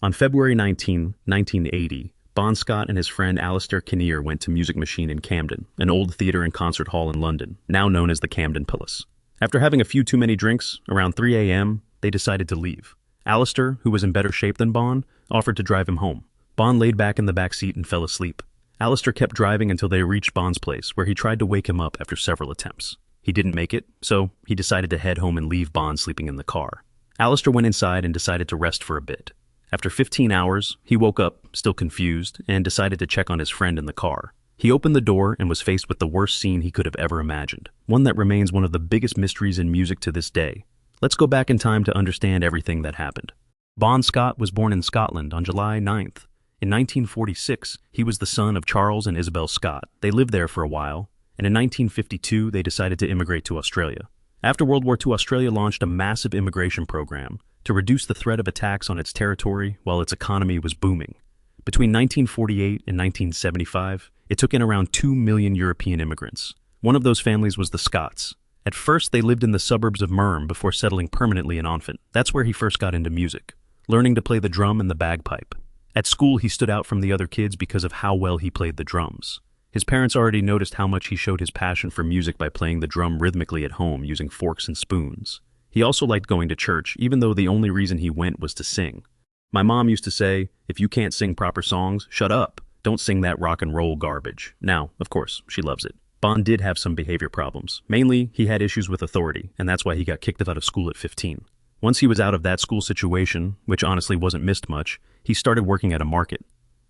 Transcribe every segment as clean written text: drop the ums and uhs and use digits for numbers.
On February 19, 1980, Bon Scott and his friend Alistair Kinnear went to Music Machine in Camden, an old theatre and concert hall in London, now known as the Camden Palace. After having a few too many drinks, around 3 a.m., they decided to leave. Alistair, who was in better shape than Bon, offered to drive him home. Bon laid back in the back seat and fell asleep. Alistair kept driving until they reached Bon's place, where he tried to wake him up after several attempts. He didn't make it, so he decided to head home and leave Bon sleeping in the car. Alistair went inside and decided to rest for a bit. After 15 hours, he woke up, still confused, and decided to check on his friend in the car. He opened the door and was faced with the worst scene he could have ever imagined, one that remains one of the biggest mysteries in music to this day. Let's go back in time to understand everything that happened. Bon Scott was born in Scotland on July 9th. In 1946, he was the son of Charles and Isabel Scott. They lived there for a while, and in 1952, they decided to immigrate to Australia. After World War II, Australia launched a massive immigration program to reduce the threat of attacks on its territory while its economy was booming. Between 1948 and 1975, it took in around 2 million European immigrants. One of those families was the Scotts. At first, they lived in the suburbs of Murm before settling permanently in Onfant. That's where he first got into music, learning to play the drum and the bagpipe. At school, he stood out from the other kids because of how well he played the drums. His parents already noticed how much he showed his passion for music by playing the drum rhythmically at home using forks and spoons. He also liked going to church, even though the only reason he went was to sing. My mom used to say, if you can't sing proper songs, shut up. Don't sing that rock and roll garbage. Now, of course, she loves it. Bon did have some behavior problems. Mainly, he had issues with authority, and that's why he got kicked out of school at 15. Once he was out of that school situation, which honestly wasn't missed much, he started working at a market.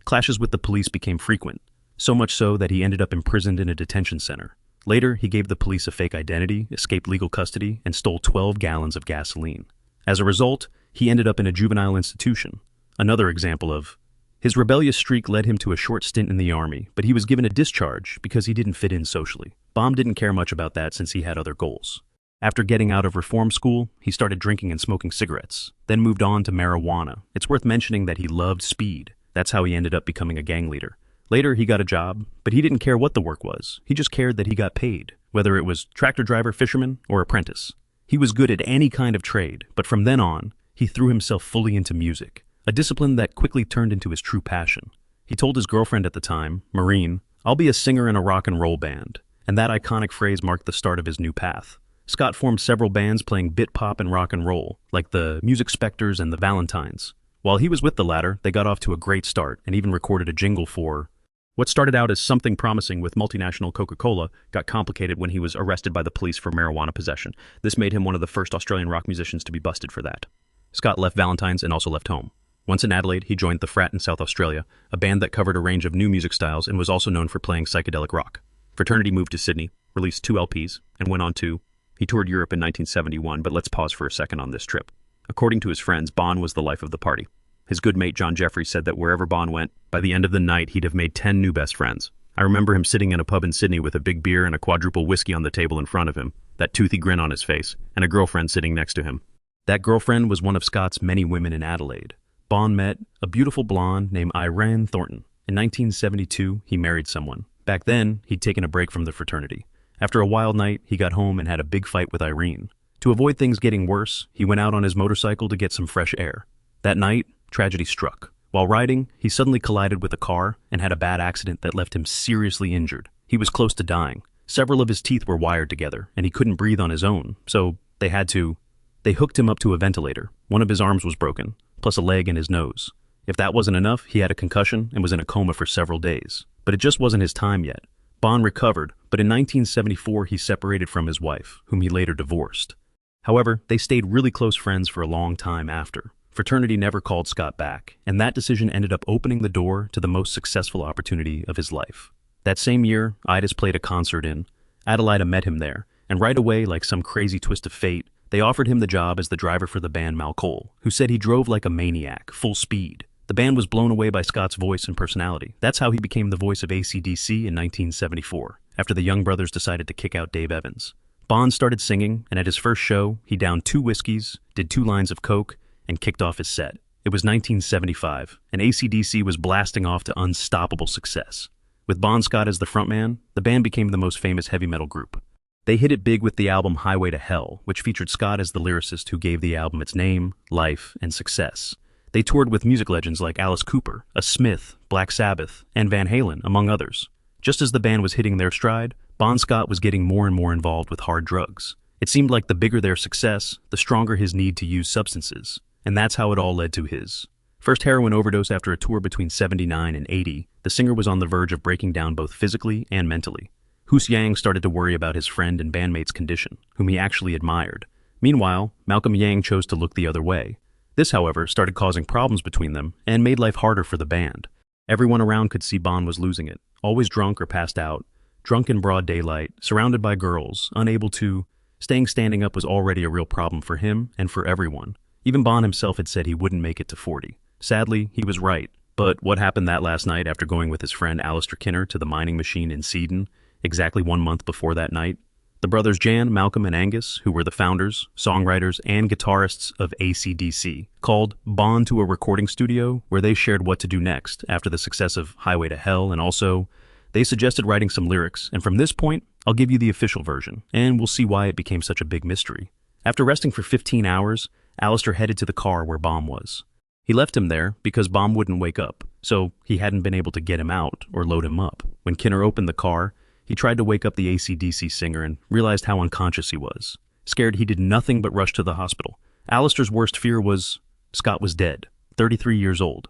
Clashes with the police became frequent, so much so that he ended up imprisoned in a detention center. Later, he gave the police a fake identity, escaped legal custody, and stole 12 gallons of gasoline. As a result, he ended up in a juvenile institution. Another example of his rebellious streak led him to a short stint in the army, but he was given a discharge because he didn't fit in socially. Bon didn't care much about that since he had other goals. After getting out of reform school, he started drinking and smoking cigarettes, then moved on to marijuana. It's worth mentioning that he loved speed. That's how he ended up becoming a gang leader. Later, he got a job, but he didn't care what the work was. He just cared that he got paid, whether it was tractor driver, fisherman, or apprentice. He was good at any kind of trade, but from then on, he threw himself fully into music, a discipline that quickly turned into his true passion. He told his girlfriend at the time, Maureen, "I'll be a singer in a rock and roll band," and that iconic phrase marked the start of his new path. Scott formed several bands playing bit pop and rock and roll, like the Music Spectres and the Valentines. While he was with the latter, they got off to a great start and even recorded a jingle for what started out as something promising with multinational Coca-Cola got complicated when he was arrested by the police for marijuana possession. This made him one of the first Australian rock musicians to be busted for that. Scott left Valentine's and also left home. Once in Adelaide, he joined The Frat in South Australia, a band that covered a range of new music styles and was also known for playing psychedelic rock. Fraternity moved to Sydney, released 2 LPs, and went on to he toured Europe in 1971, but let's pause for a second on this trip. According to his friends, Bon was the life of the party. His good mate John Jeffrey said that wherever Bon went, by the end of the night he'd have made 10 new best friends. I remember him sitting in a pub in Sydney with a big beer and a quadruple whiskey on the table in front of him, that toothy grin on his face, and a girlfriend sitting next to him. That girlfriend was one of Scott's many women in Adelaide. Bon met a beautiful blonde named Irene Thornton. In 1972, he married someone. Back then, he'd taken a break from the fraternity. After a wild night, he got home and had a big fight with Irene. To avoid things getting worse, he went out on his motorcycle to get some fresh air. That night, tragedy struck. While riding, he suddenly collided with a car and had a bad accident that left him seriously injured. He was close to dying. Several of his teeth were wired together, and he couldn't breathe on his own, so they hooked him up to a ventilator. One of his arms was broken, plus a leg and his nose. If that wasn't enough, he had a concussion and was in a coma for several days. But it just wasn't his time yet. Bon recovered, but in 1974 he separated from his wife, whom he later divorced. However, they stayed really close friends for a long time after. Fraternity never called Scott back, and that decision ended up opening the door to the most successful opportunity of his life. That same year, Idas played a concert in. Adelaida met him there, and right away, like some crazy twist of fate, they offered him the job as the driver for the band Malcol, who said he drove like a maniac, full speed. The band was blown away by Scott's voice and personality. That's how he became the voice of AC/DC in 1974, after the Young Brothers decided to kick out Dave Evans. Bon started singing, and at his first show, he downed 2 whiskeys, did 2 lines of coke, and kicked off his set. It was 1975, and AC/DC was blasting off to unstoppable success. With Bon Scott as the frontman, the band became the most famous heavy metal group. They hit it big with the album Highway to Hell, which featured Scott as the lyricist who gave the album its name, life, and success. They toured with music legends like Alice Cooper, a Smith, Black Sabbath, and Van Halen, among others. Just as the band was hitting their stride, Bon Scott was getting more and more involved with hard drugs. It seemed like the bigger their success, the stronger his need to use substances, and that's how it all led to his first heroin overdose. After a tour between 79 and 80, the singer was on the verge of breaking down both physically and mentally. Hoos Yang started to worry about his friend and bandmate's condition, whom he actually admired. Meanwhile, Malcolm Yang chose to look the other way. This, however, started causing problems between them and made life harder for the band. Everyone around could see Bon was losing it, always drunk or passed out, drunk in broad daylight, surrounded by girls, unable to. Staying standing up was already a real problem for him and for everyone. Even Bon himself had said he wouldn't make it to 40. Sadly, he was right. But what happened that last night after going with his friend Alistair Kinner to the mining machine in Seedon, exactly 1 month before that night? The brothers Jan, Malcolm, and Angus, who were the founders, songwriters, and guitarists of AC/DC, called Bon to a recording studio where they shared what to do next after the success of Highway to Hell, and also, they suggested writing some lyrics, and from this point, I'll give you the official version, and we'll see why it became such a big mystery. After resting for 15 hours, Alistair headed to the car where Bon was. He left him there because Bon wouldn't wake up, so he hadn't been able to get him out or load him up. When Kinner opened the car, he tried to wake up the AC/DC singer and realized how unconscious he was. Scared, he did nothing but rush to the hospital. Alistair's worst fear was Scott was dead, 33 years old.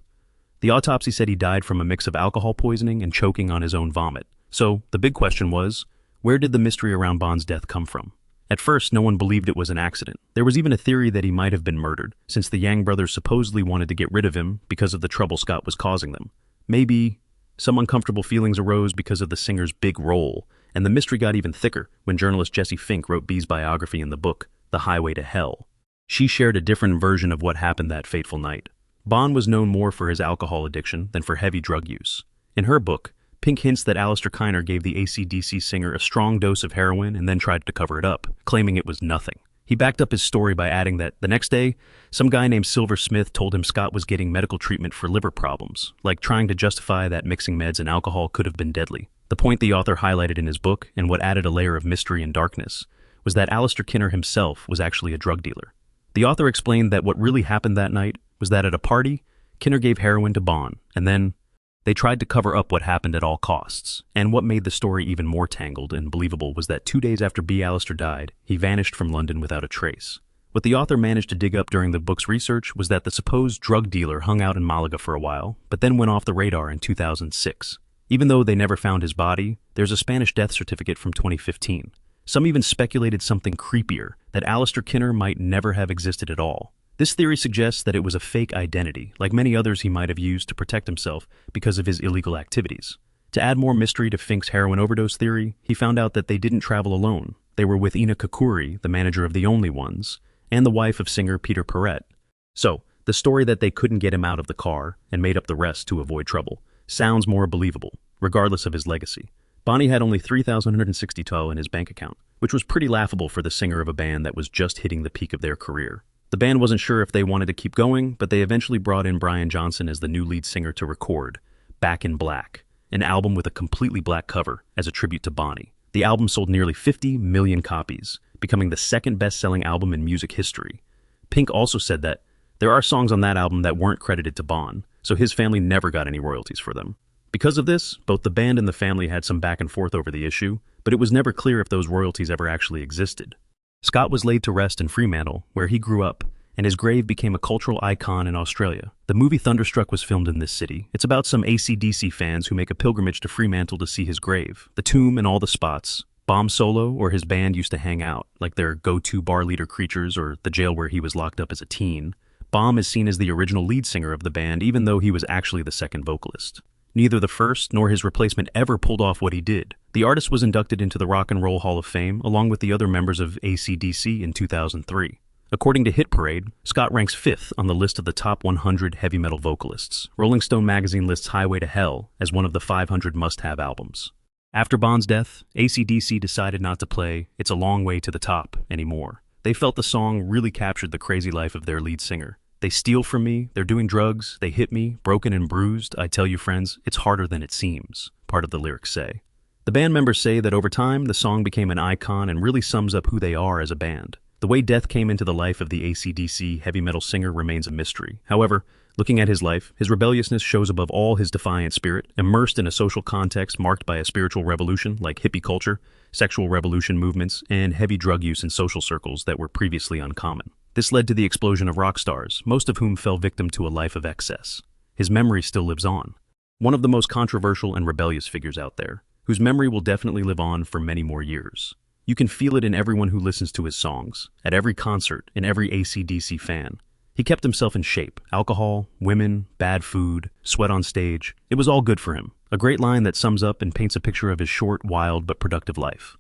The autopsy said he died from a mix of alcohol poisoning and choking on his own vomit. So the big question was, where did the mystery around Bon's death come from? At first, no one believed it was an accident. There was even a theory that he might have been murdered, since the Yang brothers supposedly wanted to get rid of him because of the trouble Scott was causing them. Maybe some uncomfortable feelings arose because of the singer's big role, and the mystery got even thicker when journalist Jessie Fink wrote B's biography in the book, The Highway to Hell. She shared a different version of what happened that fateful night. Bon was known more for his alcohol addiction than for heavy drug use. In her book, Pink hints that Alistair Kinner gave the AC/DC singer a strong dose of heroin and then tried to cover it up, claiming it was nothing. He backed up his story by adding that the next day, some guy named Silver Smith told him Scott was getting medical treatment for liver problems, like trying to justify that mixing meds and alcohol could have been deadly. The point the author highlighted in his book, and what added a layer of mystery and darkness, was that Alistair Kinner himself was actually a drug dealer. The author explained that what really happened that night was that at a party, Kinner gave heroin to Bon, and then they tried to cover up what happened at all costs. And what made the story even more tangled and believable was that 2 days after B. Alistair died, he vanished from London without a trace. What the author managed to dig up during the book's research was that the supposed drug dealer hung out in Malaga for a while, but then went off the radar in 2006. Even though they never found his body, there's a Spanish death certificate from 2015. Some even speculated something creepier, that Alistair Kinner might never have existed at all. This theory suggests that it was a fake identity, like many others he might have used to protect himself because of his illegal activities. To add more mystery to Fink's heroin overdose theory, he found out that they didn't travel alone. They were with Ina Kakuri, the manager of The Only Ones, and the wife of singer Peter Perrett. So, the story that they couldn't get him out of the car and made up the rest to avoid trouble sounds more believable, regardless of his legacy. Bonnie had only $3,160 in his bank account, which was pretty laughable for the singer of a band that was just hitting the peak of their career. The band wasn't sure if they wanted to keep going, but they eventually brought in Brian Johnson as the new lead singer to record Back in Black, an album with a completely black cover as a tribute to Bonnie. The album sold nearly 50 million copies, becoming the second best-selling album in music history. Pink also said that there are songs on that album that weren't credited to Bon, so his family never got any royalties for them. Because of this, both the band and the family had some back and forth over the issue, but it was never clear if those royalties ever actually existed. Scott was laid to rest in Fremantle, where he grew up, and his grave became a cultural icon in Australia. The movie Thunderstruck was filmed in this city. It's about some AC/DC fans who make a pilgrimage to Fremantle to see his grave, the tomb, and all the spots Bomb Solo or his band used to hang out, like their go-to bar leader Creatures or the jail where he was locked up as a teen. Bomb is seen as the original lead singer of the band, even though he was actually the second vocalist. Neither the first nor his replacement ever pulled off what he did. The artist was inducted into the Rock and Roll Hall of Fame along with the other members of AC/DC in 2003. According to Hit Parade, Scott ranks 5th on the list of the top 100 heavy metal vocalists. Rolling Stone magazine lists Highway to Hell as one of the 500 must-have albums. After Bon's death, AC/DC decided not to play It's a Long Way to the Top anymore. They felt the song really captured the crazy life of their lead singer. They steal from me, they're doing drugs, they hit me, broken and bruised, I tell you friends, it's harder than it seems, part of the lyrics say. The band members say that over time, the song became an icon and really sums up who they are as a band. The way death came into the life of the AC/DC heavy metal singer remains a mystery. However, Looking at his life, his rebelliousness shows above all his defiant spirit, immersed in a social context marked by a spiritual revolution like hippie culture, sexual revolution movements, and heavy drug use in social circles that were previously uncommon. This led to the explosion of rock stars, most of whom fell victim to a life of excess. His memory still lives on. One of the most controversial and rebellious figures out there, whose memory will definitely live on for many more years. You can feel it in everyone who listens to his songs, at every concert, in every AC/DC fan. He kept himself in shape. Alcohol, women, bad food, sweat on stage. It was all good for him. A great line that sums up and paints a picture of his short, wild, but productive life.